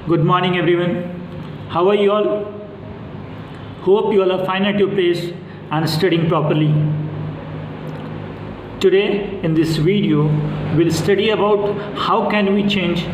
Good morning, everyone. How are you all? Hope you all are fine at your place and studying properly. Today, in this video, we'll study about how can we change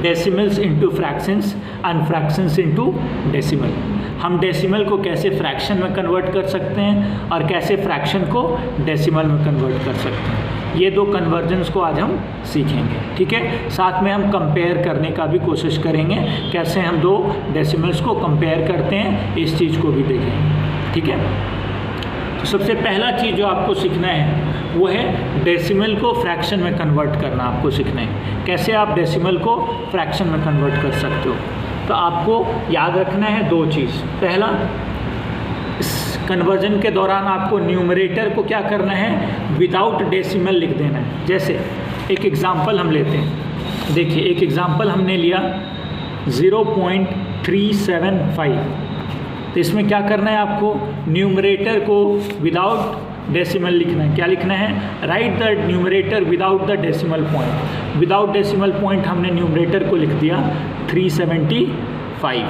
decimals into fractions and fractions into decimal. हम decimal को कैसे fraction में convert कर सकते हैं और कैसे fraction को डेसिमल में कन्वर्ट कर सकते हैं, ये दो कन्वर्जन्स को आज हम सीखेंगे। ठीक है, साथ में हम कंपेयर करने का भी कोशिश करेंगे, कैसे हम दो डेसिमल्स को कंपेयर करते हैं, इस चीज़ को भी देखेंगे। ठीक है, तो सबसे पहला चीज़ जो आपको सीखना है वो है डेसिमल को फ्रैक्शन में कन्वर्ट करना। आपको सीखना है कैसे आप डेसिमल को फ्रैक्शन में कन्वर्ट कर सकते हो। तो आपको याद रखना है दो चीज़। पहला, इस कन्वर्जन के दौरान आपको न्यूमरेटर को क्या करना है, विदाउट डेसिमल लिख देना है। जैसे एक एग्ज़ाम्पल हम लेते हैं, देखिए एक एग्ज़ाम्पल हमने लिया 0.375। तो इसमें क्या करना है, आपको न्यूमरेटर को विदाउट डेसिमल लिखना है। क्या लिखना है, right the numerator without the decimal point. Without decimal point हमने न्यूमरेटर को लिख दिया 375।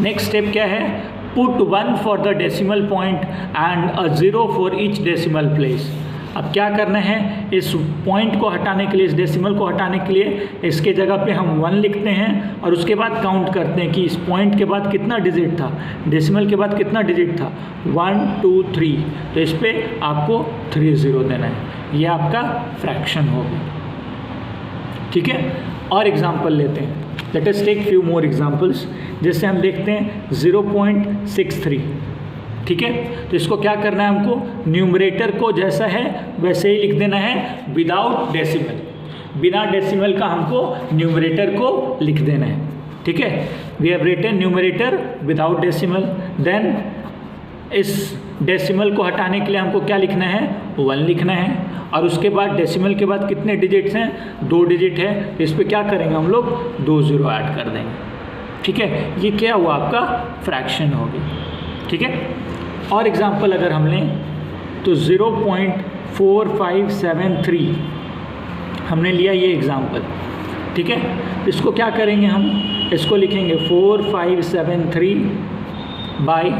नेक्स्ट स्टेप क्या है, put 1 for the decimal point and a 0 for each decimal place. अब क्या करना है, इस पॉइंट को हटाने के लिए, इस डेसिमल को हटाने के लिए इसके जगह पे हम 1 लिखते हैं और उसके बाद काउंट करते हैं कि इस पॉइंट के बाद कितना डिजिट था, डेसिमल के बाद कितना डिजिट था, 1 2 3। तो इस पर आपको 30 देना है, ये आपका फ्रैक्शन होगा। ठीक है, और एग्जाम्पल लेते हैं। Let us take few more examples. जैसे हम देखते हैं 0.63। ठीक है, तो इसको क्या करना है, हमको न्यूमरेटर को जैसा है वैसे ही लिख देना है विदाउट डेसिमल। बिना डेसिमल का हमको न्यूमरेटर को लिख देना है। ठीक है, we have written numerator without decimal. Then इस डेसिमल को हटाने के लिए हमको क्या लिखना है, 1 लिखना है और उसके बाद डेसिमल के बाद कितने डिजिट्स हैं, 2 डिजिट है। तो इस पर क्या करेंगे, हम लोग 2 0 ऐड कर देंगे। ठीक है, ये क्या हुआ, आपका फ्रैक्शन हो गया। ठीक है, और एग्जांपल अगर हम लें तो 0.4573 हमने लिया ये एग्जांपल। ठीक है, इसको क्या करेंगे, हम इसको लिखेंगे 4573 बाय,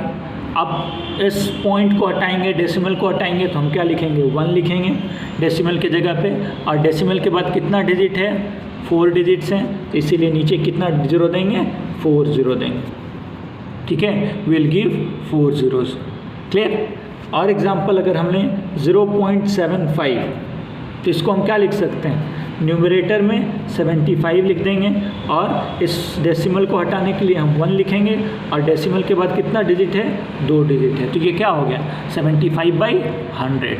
अब इस पॉइंट को हटाएंगे, डेसिमल को हटाएंगे तो हम क्या लिखेंगे, 1 लिखेंगे डेसिमल के जगह पे, और डेसिमल के बाद कितना डिजिट है, 4 डिजिट्स हैं, तो इसीलिए नीचे कितना 0 देंगे, 4 0 देंगे। ठीक है, विल गिव 4 zeros। क्लियर। और एग्जांपल अगर हम लें 0.75, तो इसको हम क्या लिख सकते हैं, न्यूमरेटर में 75 लिख देंगे और इस डेसिमल को हटाने के लिए हम 1 लिखेंगे और डेसिमल के बाद कितना डिजिट है, 2 डिजिट है। तो ये क्या हो गया, 75/100।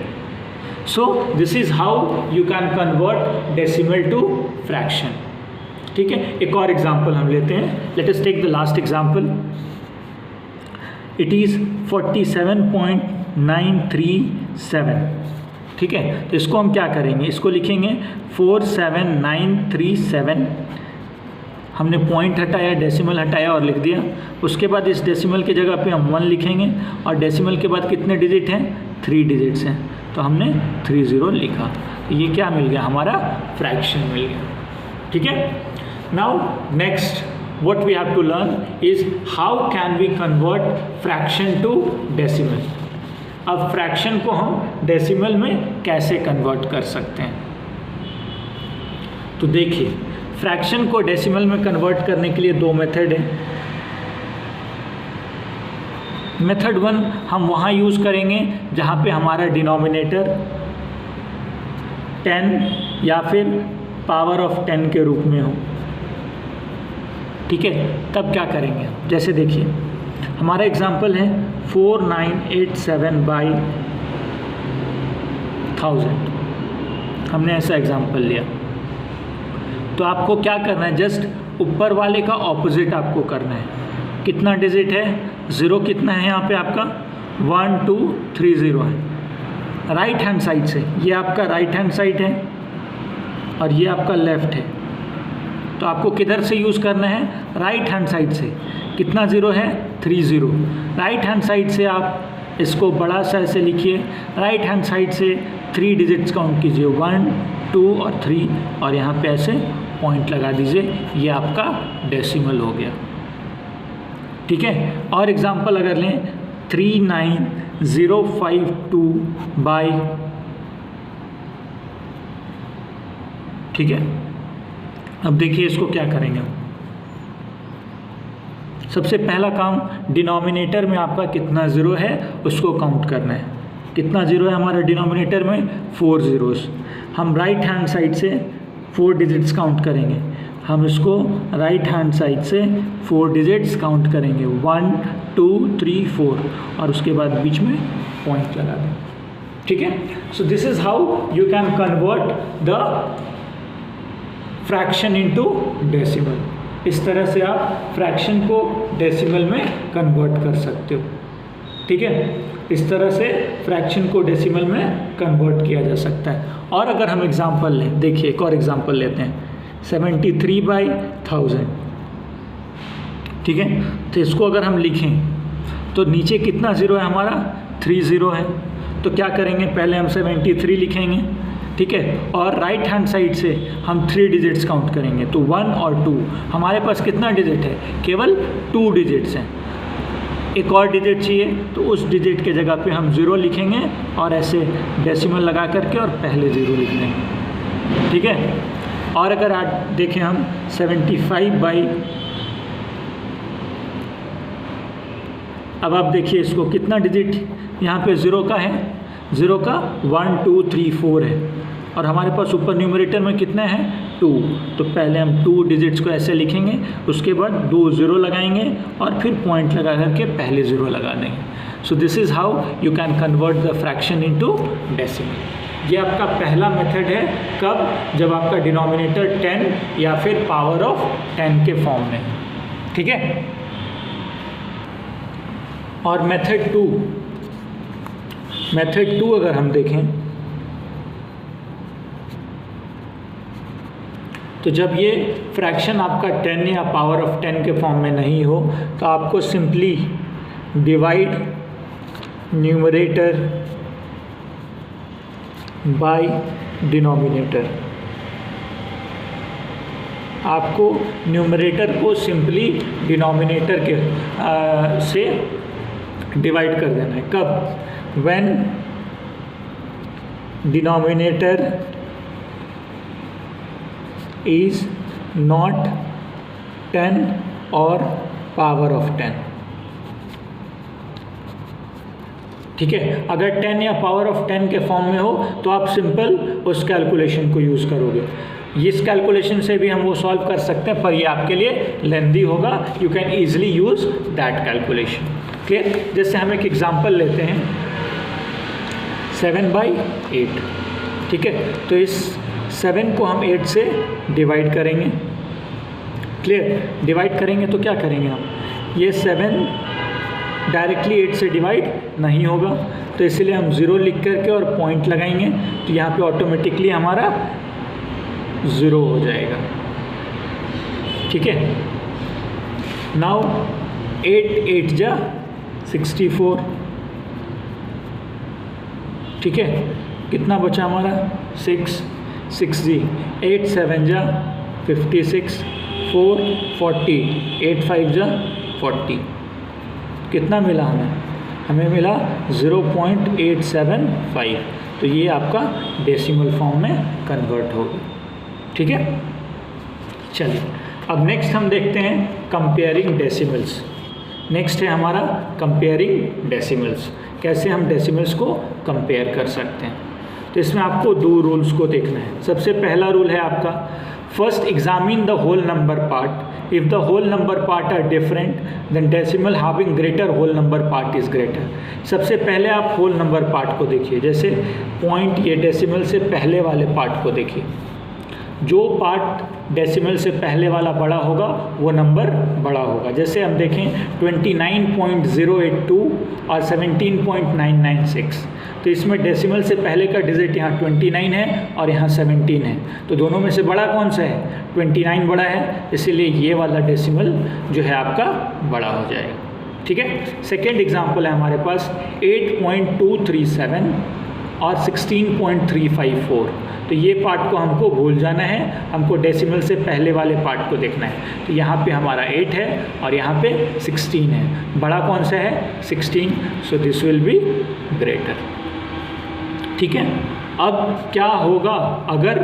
So this is how you can convert decimal to fraction. ठीक है, एक और एग्जांपल हम लेते हैं। Let us take the last example. It is 47.937। ठीक है, तो इसको हम क्या करेंगे, इसको लिखेंगे 47937। हमने पॉइंट हटाया, डेसिमल हटाया और लिख दिया। उसके बाद इस डेसिमल के जगह पे हम 1 लिखेंगे और डेसिमल के बाद कितने डिजिट हैं, 3 डिजिट्स हैं, तो हमने 30 लिखा। तो ये क्या मिल गया, हमारा फ्रैक्शन मिल गया। ठीक है, now next what we have to learn is how can we convert fraction to decimal। अब फ्रैक्शन को हम डेसिमल में कैसे कन्वर्ट कर सकते हैं, तो देखिए फ्रैक्शन को डेसिमल में कन्वर्ट करने के लिए 2 मेथड है। मेथड 1 हम वहाँ यूज़ करेंगे जहाँ पे हमारा डिनोमिनेटर 10 या फिर पावर ऑफ 10 के रूप में हो। ठीक है, तब क्या करेंगे, जैसे देखिए हमारा एग्जांपल है 4987/1000। हमने ऐसा एग्जांपल लिया। तो आपको क्या करना है, जस्ट ऊपर वाले का ऑपोजिट आपको करना है। कितना डिजिट है, 0 कितना है यहाँ पे आपका, 1 2 3 0 है। राइट हैंड साइड से, ये आपका राइट हैंड साइड है और ये आपका लेफ्ट है। तो आपको किधर से यूज़ करना है, राइट हैंड साइड से। कितना 0 है, 3 0। राइट हैंड साइड से आप इसको बड़ा सा ऐसे लिखिए, राइट हैंड साइड से 3 डिजिट्स काउंट कीजिए, 1 2 और 3, और यहाँ पे ऐसे पॉइंट लगा दीजिए, ये आपका डेसिमल हो गया। ठीक है, और एग्जांपल अगर लें 39052 ठीक है। अब देखिए इसको क्या करेंगे हम। सबसे पहला काम, डिनोमिनेटर में आपका कितना ज़ीरो है उसको काउंट करना है। कितना ज़ीरो है हमारा डिनोमिनेटर में? 4 ज़ीरोस। हम राइट हैंड साइड से 4 डिजिट्स काउंट करेंगे। हम इसको राइट हैंड साइड से 4 डिजिट्स काउंट करेंगे, 1 2 3 4, और उसके बाद बीच में पॉइंट लगा दें। ठीक है, सो this is how you can convert the fraction into decimal. इस तरह से आप फ्रैक्शन को डेसिमल में कन्वर्ट कर सकते हो। ठीक है, इस तरह से फ्रैक्शन को डेसिमल में कन्वर्ट किया जा सकता है। और अगर हम एग्जांपल लें, देखिए एक और एग्जांपल लेते हैं, 73/1000। ठीक है, तो इसको अगर हम लिखें तो नीचे कितना ज़ीरो है हमारा? 3 ज़ीरो है। तो क्या करेंगे, पहले हम 73 लिखेंगे। ठीक है, और राइट हैंड साइड से हम 3 डिजिट्स काउंट करेंगे, तो 1 और 2। हमारे पास कितना डिजिट है? केवल 2 डिजिट्स हैं। एक और डिजिट चाहिए तो उस डिजिट के जगह पे हम 0 लिखेंगे और ऐसे डेसिमल लगा करके और पहले 0 लिख देंगे। ठीक है, और अगर आज देखें हम 75/, अब आप देखिए इसको कितना डिजिट यहाँ पे 0 का है? 0 का 1 2 3 4 है, और हमारे पास ऊपर न्यूमरेटर में कितने हैं? 2। तो पहले हम 2 डिजिट्स को ऐसे लिखेंगे, उसके बाद 2 ज़ीरो लगाएंगे और फिर पॉइंट लगा करके पहले 0 लगा देंगे। सो this is how you can convert the fraction into decimal. ये आपका पहला मेथड है। कब? जब आपका डिनोमिनेटर 10 या फिर पावर ऑफ 10 के फॉर्म में। ठीक है, और मेथड 2 अगर हम देखें तो जब ये फ्रैक्शन आपका 10 या पावर ऑफ 10 के फॉर्म में नहीं हो तो आपको simply divide numerator by denominator. आपको न्यूमरेटर को सिंपली डिनोमिनेटर के से डिवाइड कर देना है। कब? व्हेन डिनोमिनेटर इज नॉट 10 और पावर ऑफ 10। ठीक है, अगर 10 या पावर ऑफ 10 के फॉर्म में हो तो आप सिंपल उस कैलकुलेशन को यूज़ करोगे। इस कैलकुलेशन से भी हम वो सॉल्व कर सकते हैं, पर ये आपके लिए लेंदी होगा। You can easily use that calculation. Clear? जैसे हम एक एग्जांपल लेते हैं 7/8। ठीक है, तो इस 7 को हम 8 से डिवाइड करेंगे। क्लियर? डिवाइड करेंगे तो क्या करेंगे हम? ये 7 डायरेक्टली 8 से डिवाइड नहीं होगा, तो इसलिए हम 0 लिख करके और पॉइंट लगाएंगे, तो यहाँ पे ऑटोमेटिकली हमारा 0 हो जाएगा। ठीक है, नाउ 8 8 जा 64। ठीक है, कितना बचा हमारा? 6 6 8 7 जा 56, 4 40, 8 5 जा 40। कितना मिला हमें? हमें मिला 0.875। तो ये आपका डेसिमल फॉर्म में कन्वर्ट होगा। ठीक है, चलिए अब नेक्स्ट हम देखते हैं कंपेयरिंग डेसिमल्स। नेक्स्ट है हमारा कंपेयरिंग डेसिमल्स। कैसे हम डेसिमल्स को कंपेयर कर सकते हैं? तो इसमें आपको 2 रूल्स को देखना है। सबसे पहला रूल है आपका, first examine the whole number part. If the whole number part are different then decimal having greater whole number part is greater. सबसे पहले आप होल नंबर पार्ट को देखिए, जैसे पॉइंट, ये डेसिमल से पहले वाले पार्ट को देखिए। जो पार्ट डेसिमल से पहले वाला बड़ा होगा वो नंबर बड़ा होगा। जैसे हम देखें 29.082 और 17.996, तो इसमें डेसिमल से पहले का डिजिट यहाँ 29 है और यहाँ 17 है, तो दोनों में से बड़ा कौन सा है? 29 बड़ा है, इसीलिए ये वाला डेसिमल जो है आपका बड़ा हो जाएगा। ठीक है, सेकेंड एग्जाम्पल है हमारे पास 8.237 और 16.354। तो ये पार्ट को हमको भूल जाना है, हमको डेसिमल से पहले वाले पार्ट को देखना है। तो यहाँ पे हमारा 8 है और यहाँ पे 16 है। बड़ा कौन सा है? 16। So this will be greater. ठीक है। अब क्या होगा अगर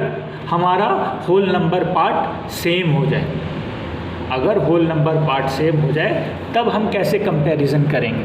हमारा होल नंबर पार्ट सेम हो जाए? अगर होल नंबर पार्ट सेम हो जाए तब हम कैसे कंपैरिजन करेंगे?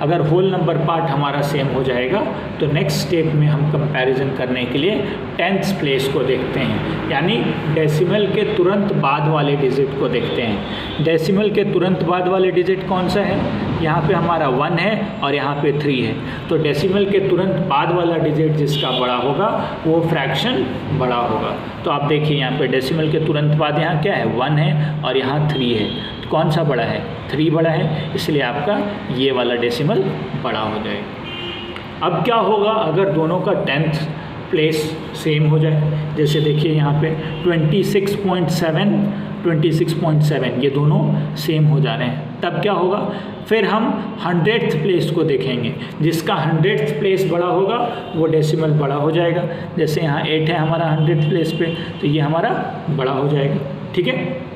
अगर होल नंबर पार्ट हमारा सेम हो जाएगा तो नेक्स्ट स्टेप में हम कंपैरिजन करने के लिए 10th प्लेस को देखते हैं, यानी डेसिमल के तुरंत बाद वाले डिजिट को देखते हैं। डेसिमल के तुरंत बाद वाले डिजिट कौन सा है? यहाँ पे हमारा 1 है और यहाँ पे 3 है। तो डेसिमल के तुरंत बाद वाला डिजिट जिसका बड़ा होगा वो फ्रैक्शन बड़ा होगा। तो आप देखिए यहाँ पे डेसिमल के तुरंत बाद यहाँ क्या है? 1 है और यहाँ 3 है। तो कौन सा बड़ा है? 3 बड़ा है, इसलिए आपका ये वाला डेसिमल बड़ा हो जाएगा। अब क्या होगा अगर दोनों का 10th प्लेस सेम हो जाए? जैसे देखिए यहाँ पे 26.7, 26.7 ये दोनों सेम हो जा रहे हैं। तब क्या होगा? फिर हम 100th प्लेस को देखेंगे। जिसका 100th प्लेस बड़ा होगा वो डेसिमल बड़ा हो जाएगा। जैसे यहाँ 8 है हमारा 100th प्लेस पे, तो ये हमारा बड़ा हो जाएगा। ठीक है।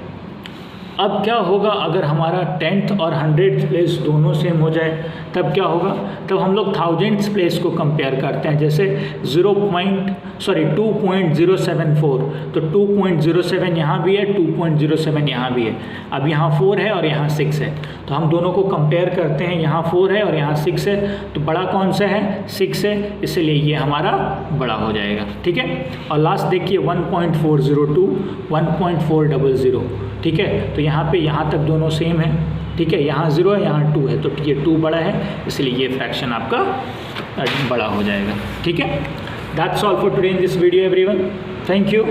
अब क्या होगा अगर हमारा 10th और 100th प्लेस दोनों सेम हो जाए? तब क्या होगा? तब हम लोग 1000th प्लेस को कंपेयर करते हैं। जैसे 2.074, तो 2.07 यहाँ भी है, 2.07 यहाँ भी है। अब यहाँ 4 है और यहाँ 6 है, तो हम दोनों को कंपेयर करते हैं। यहाँ 4 है और यहाँ 6 है, तो बड़ा कौन सा है? 6 है, इसलिए ये हमारा बड़ा हो जाएगा। ठीक है। और लास्ट देखिए 1.402, 1.400। ठीक है। तो यहाँ पे यहाँ तक दोनों सेम है। ठीक है। यहाँ 0 है, यहाँ 2 है, तो ये 2 बड़ा है, इसलिए ये फ्रैक्शन आपका बड़ा हो जाएगा। ठीक है। That's all for today in this video everyone. Thank you.